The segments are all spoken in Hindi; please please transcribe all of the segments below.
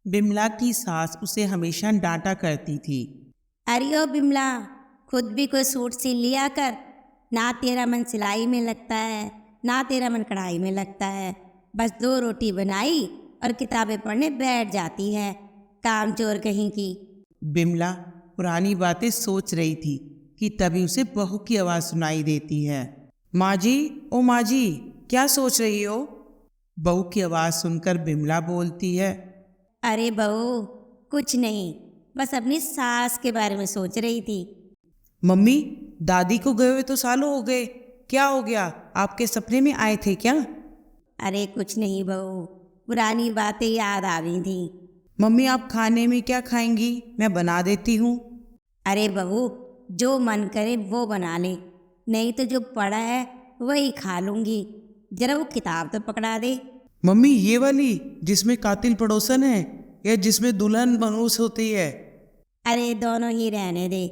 बिमला की सास उसे हमेशा डांटा करती थी। अरे ओ बिमला, खुद भी कोई सूट सिल लिया कर। ना तेरा मन सिलाई में लगता है, ना तेरा मन कढ़ाई में लगता है। बस 2 रोटी बनाई और किताबें पढ़ने बैठ जाती है, काम चोर कहीं की। बिमला पुरानी बातें सोच रही थी कि तभी उसे बहू की आवाज़ सुनाई देती है। माँ जी, ओ माँ जी, क्या सोच रही हो? बहू की आवाज़ सुनकर बिमला बोलती है। अरे बहू, कुछ नहीं, बस अपनी सास के बारे में सोच रही थी। मम्मी, दादी को गए हुए तो सालों हो गए, क्या हो गया? आपके सपने में आए थे क्या? अरे कुछ नहीं बहू, पुरानी बातें याद आ गई थी। मम्मी, आप खाने में क्या खाएंगी? मैं बना देती हूँ। अरे बहू, जो मन करे वो बना ले, नहीं तो जो पड़ा है वही खा लूंगी। जरा वो किताब तो पकड़ा दे। मम्मी, ये वाली जिसमें कातिल पड़ोसन है या जिसमें दुल्हन मनहूस होती है? अरे दोनों ही रहने दे,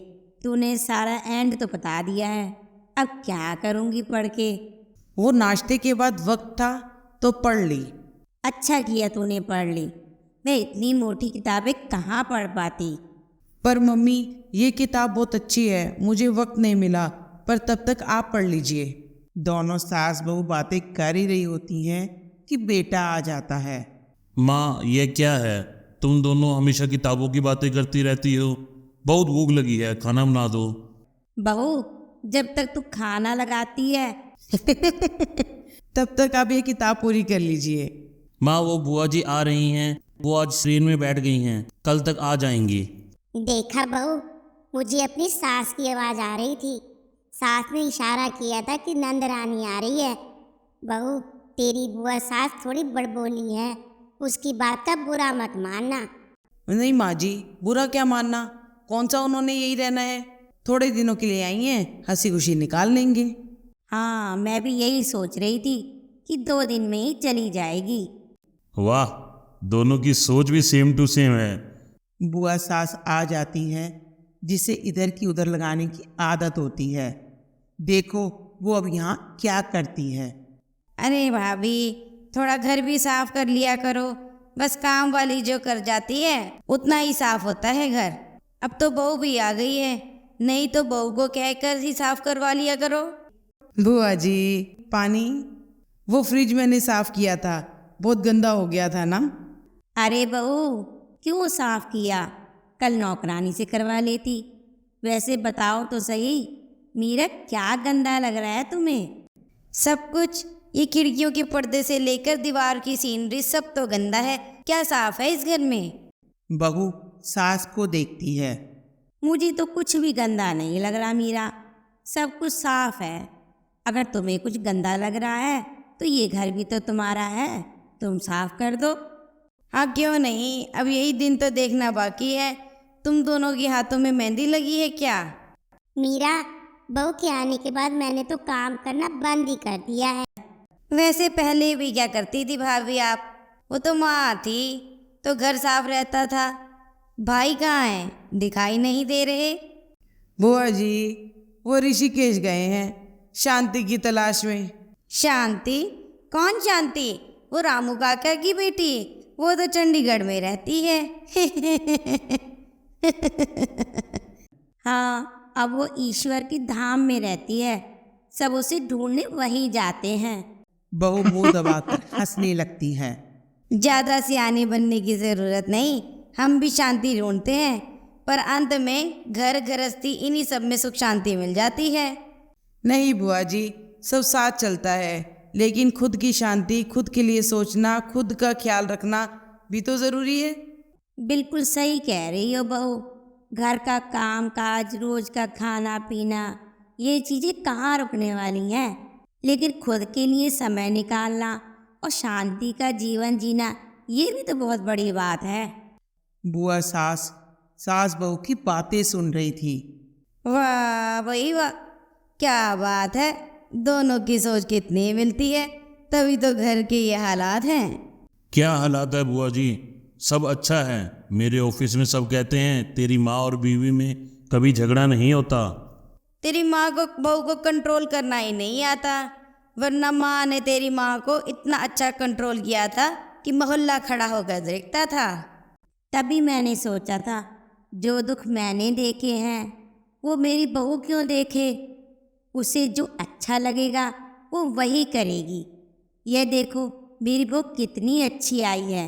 तूने सारा एंड तो बता दिया है, अब क्या करूंगी पढ़ के। वो नाश्ते के बाद वक्त था तो पढ़ ली। अच्छा किया तूने पढ़ ली, मैं इतनी मोटी किताबें कहाँ पढ़ पाती। पर मम्मी, ये किताब बहुत अच्छी है, मुझे वक्त नहीं मिला, पर तब तक आप पढ़ लीजिए। दोनों सास बहू बातें कर ही रही होती हैं कि बेटा आ जाता है। माँ, ये क्या है? तुम दोनों हमेशा किताबों की बातें करती रहती हो। बहुत भूख लगी है, खाना बना दो। बहू, जब तक तू खाना लगाती है तब तक आप ये किताब पूरी कर लीजिए। माँ, वो बुआ जी आ रही हैं, वो आज ट्रेन में बैठ गई हैं, कल तक आ जाएंगी। देखा बहू, मुझे अपनी सास की आवाज़ आ रही थी। सास ने इशारा किया था कि नंद रानी आ रही है। बहू, तेरी बुआ सास थोड़ी बड़बोली है, उसकी बात का बुरा मत मानना। नहीं माँ जी, बुरा क्या मानना, कौन सा उन्होंने यही रहना है, थोड़े दिनों के लिए आई हैं, हंसी खुशी निकाल लेंगे। हाँ, मैं भी यही सोच रही थी कि 2 दिन में ही चली जाएगी। वाह, दोनों की सोच भी सेम टू सेम है। बुआ सास आ जाती हैं, जिसे इधर की उधर लगाने की आदत होती है। देखो वो अब यहाँ क्या करती है। अरे भाभी, थोड़ा घर भी साफ कर लिया करो, बस काम वाली जो कर जाती है उतना ही साफ होता है घर। अब तो बहू भी आ गई है, नहीं तो बहू को कहकर ही साफ करवा लिया करो। बुआ जी, पानी? वो फ्रिज मैंने साफ किया था, बहुत गंदा हो गया था ना। अरे बहू, क्यों साफ किया? कल नौकरानी से करवा लेती। वैसे बताओ तो सही, मीरा क्या गंदा लग रहा है तुम्हें? सब कुछ, ये खिड़कियों के पर्दे से लेकर दीवार की सीनरी सब तो गंदा है, क्या साफ है इस घर में? बहू सास को देखती है। मुझे तो कुछ भी गंदा नहीं लग रहा मीरा, सब कुछ साफ है। अगर तुम्हें कुछ गंदा लग रहा है तो ये घर भी तो तुम्हारा है, तुम साफ कर दो। हाँ क्यों नहीं, अब यही दिन तो देखना बाकी है। तुम दोनों के हाथों में मेहंदी लगी है क्या? मीरा, बहू के आने के बाद मैंने तो काम करना बंद ही कर दिया है। वैसे पहले भी क्या करती थी भाभी आप? वो तो माँ थी तो घर साफ रहता था। भाई कहाँ हैं, दिखाई नहीं दे रहे। बुआ जी, वो ऋषिकेश गए हैं शांति की तलाश में। शांति? कौन शांति? वो रामू काका की बेटी, वो तो चंडीगढ़ में रहती है। हाँ, अब वो ईश्वर की धाम में रहती है, सब उसे ढूंढने वहीं जाते हैं। बहू मुंह दबाकर हंसने लगती है। ज्यादा सियाने बनने की जरूरत नहीं, हम भी शांति ढूंढते हैं, पर अंत में घर गृहस्थी इन्हीं सब में सुख शांति मिल जाती है। नहीं बुआ जी, सब साथ चलता है, लेकिन खुद की शांति, खुद के लिए सोचना, खुद का ख्याल रखना भी तो जरूरी है। बिल्कुल सही कह रही हो बहू, घर का काम काज, रोज का खाना पीना, ये चीजें कहाँ रुकने वाली हैं, लेकिन खुद के लिए समय निकालना और शांति का जीवन जीना, ये भी तो बहुत बड़ी बात है। बुआ सास बहू की बातें सुन रही थी। वाह भाई वाह, क्या बात है, दोनों की सोच कितनी मिलती है, तभी तो घर के ये हालात हैं। क्या हालात है बुआ जी? सब अच्छा है। मेरे ऑफिस में सब कहते हैं तेरी माँ और बीवी में कभी झगड़ा नहीं होता। तेरी माँ को बहू को कंट्रोल करना ही नहीं आता, वरना माँ ने तेरी माँ को इतना अच्छा कंट्रोल किया था कि मोहल्ला खड़ा होकर देखता था। तभी मैंने सोचा था जो दुख मैंने देखे हैं वो मेरी बहू क्यों देखे। उसे जो अच्छा लगेगा वो वही करेगी। यह देखो मेरी बहू कितनी अच्छी आई है,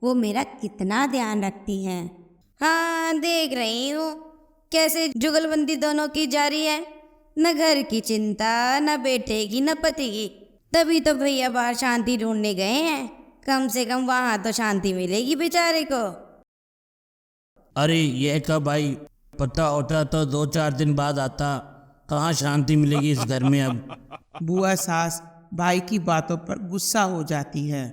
वो मेरा कितना ध्यान रखती हैं। हाँ देख रही हूँ कैसे जुगलबंदी दोनों की जारी है, न घर की चिंता न बेटे की न पति की। तभी तो भैया बाहर शांति ढूंढने गए हैं, कम से कम वहाँ तो शांति मिलेगी बेचारे को। अरे यह कब आई? पता होता तो 2-4 दिन बाद आता। कहाँ शांति मिलेगी इस घर में अब। बुआ सास भाई की बातों पर गुस्सा हो जाती है।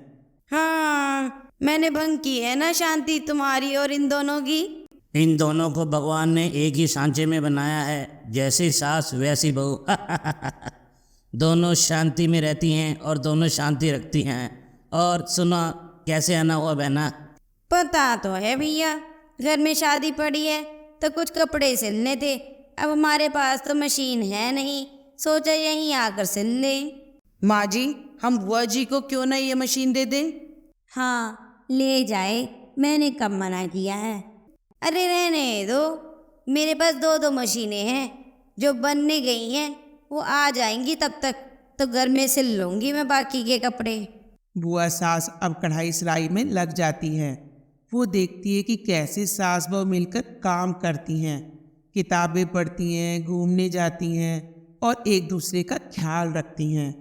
हाँ मैंने भंग की है ना शांति तुम्हारी और इन दोनों की। इन दोनों को भगवान ने एक ही सांचे में बनाया है, जैसी सास वैसी बहू। दोनों शांति में रहती हैं और दोनों शांति रखती हैं। और सुनो कैसे आना हुआ बहना? पता तो है भैया, घर में शादी पड़ी है तो कुछ कपड़े सिलने थे। अब हमारे पास तो मशीन है नहीं, सोचा यहीं आकर सिल ले। माँ जी, हम बुआ जी को क्यों ना ये मशीन दे दें? हाँ ले जाए, मैंने कब मना किया है। अरे रहने दो, मेरे पास 2 मशीनें हैं जो बनने गई हैं, वो आ जाएंगी तब तक तो घर में सिल लूँगी मैं बाकी के कपड़े। बुआ सास अब कढ़ाई सिलाई में लग जाती है। वो देखती है कि कैसे सास बहू मिलकर काम करती हैं, किताबें पढ़ती हैं, घूमने जाती हैं और एक दूसरे का ख्याल रखती हैं।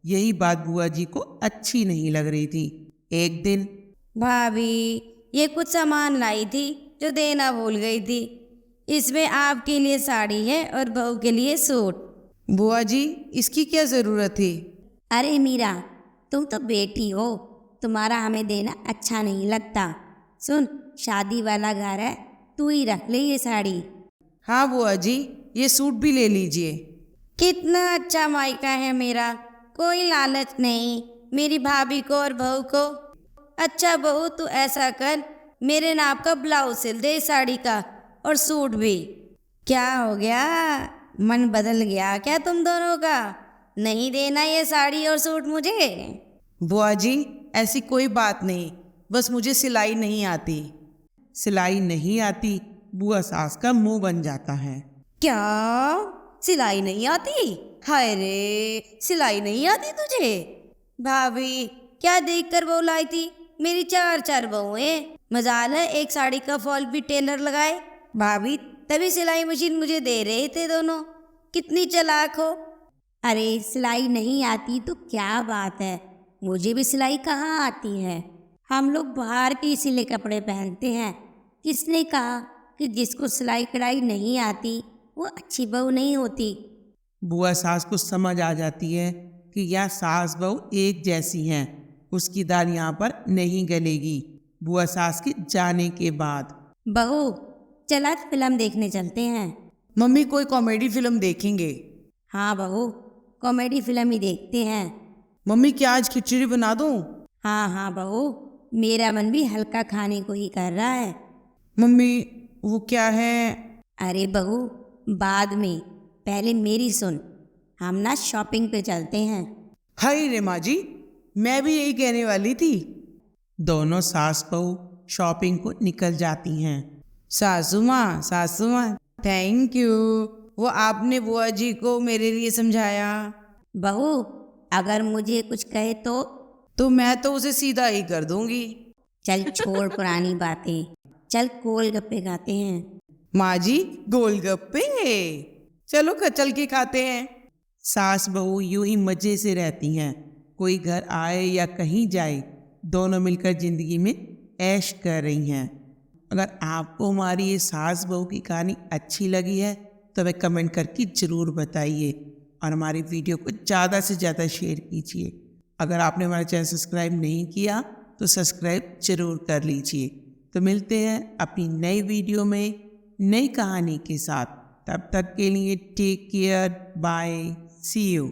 यही बात बुआ जी को अच्छी नहीं लग रही थी। एक दिन, भाभी ये कुछ सामान लाई थी जो देना भूल गई थी। इसमें आपके लिए साड़ी है और बहू के लिए सूट। बुआ जी इसकी क्या ज़रूरत थी? अरे मीरा, तुम तो बेटी हो, तुम्हारा हमें देना अच्छा नहीं लगता। सुन, शादी वाला घर है, तू ही रख ले ये साड़ी। हाँ बुआ जी, ये सूट भी ले लीजिए। कितना अच्छा मायका है मेरा, कोई लालच नहीं मेरी भाभी को और बहू को। अच्छा बहू तू ऐसा कर, मेरे नाप का ब्लाउज सिल दे इस साड़ी का, और सूट भी। क्या हो गया, मन बदल गया क्या तुम दोनों का? नहीं देना ये साड़ी और सूट मुझे? बुआ जी ऐसी कोई बात नहीं, बस मुझे सिलाई नहीं आती। सिलाई नहीं आती, बुआ सास का मुंह बन जाता है। क्या सिलाई नहीं आती? हाय रे, सिलाई नहीं आती तुझे? भाभी क्या देखकर बहू लाई थी? मेरी 4 बहुएं, मजाल है एक साड़ी का फॉल भी टेलर लगाए। भाभी तभी सिलाई मशीन मुझे दे रहे थे दोनों। कितनी चालाक हो। अरे सिलाई नहीं आती तो क्या बात है, मुझे भी सिलाई कहाँ आती है। हम लोग बाहर के सिले कपड़े पहनते हैं। किसने कहा कि जिसको सिलाई कढ़ाई नहीं आती वो अच्छी बहू नहीं होती? बुआ सास को समझ आ जाती है कि यह सास बहू एक जैसी हैं, उसकी दाल यहाँ पर नहीं गलेगी। बुआ सास के जाने के बाद, बहू चल आज फिल्म देखने चलते हैं। मम्मी कोई कॉमेडी फिल्म देखेंगे। हाँ बहू, कॉमेडी फिल्म ही देखते हैं। मम्मी क्या आज खिचड़ी बना दूँ? हाँ बहू, मेरा मन भी हल्का खाने को ही कर रहा है। मम्मी वो क्या है? अरे बहू बाद में, पहले मेरी सुन। हम ना शॉपिंग पे चलते हैं। हाय रे माँ जी, मैं भी यही कहने वाली थी। दोनों सास बहू शॉपिंग को निकल जाती हैं। सासू माँ थैंक यू, वो आपने बुआ जी को मेरे लिए समझाया। बहू अगर मुझे कुछ कहे तो मैं तो उसे सीधा ही कर दूंगी। चल छोड़ पुरानी बातें, चल गोलगप्पे खाते हैं। माँ जी गोलगप्पे, चलो चल के खाते हैं। सास बहू यूं ही मजे से रहती हैं। कोई घर आए या कहीं जाए, दोनों मिलकर जिंदगी में ऐश कर रही हैं। अगर आपको हमारी ये सास बहू की कहानी अच्छी लगी है तो हमें कमेंट करके ज़रूर बताइए और हमारी वीडियो को ज़्यादा से ज़्यादा शेयर कीजिए। अगर आपने हमारा चैनल सब्सक्राइब नहीं किया तो सब्सक्राइब जरूर कर लीजिए। तो मिलते हैं अपनी नई वीडियो में नई कहानी के साथ। तब तक के लिए take care, bye, see you.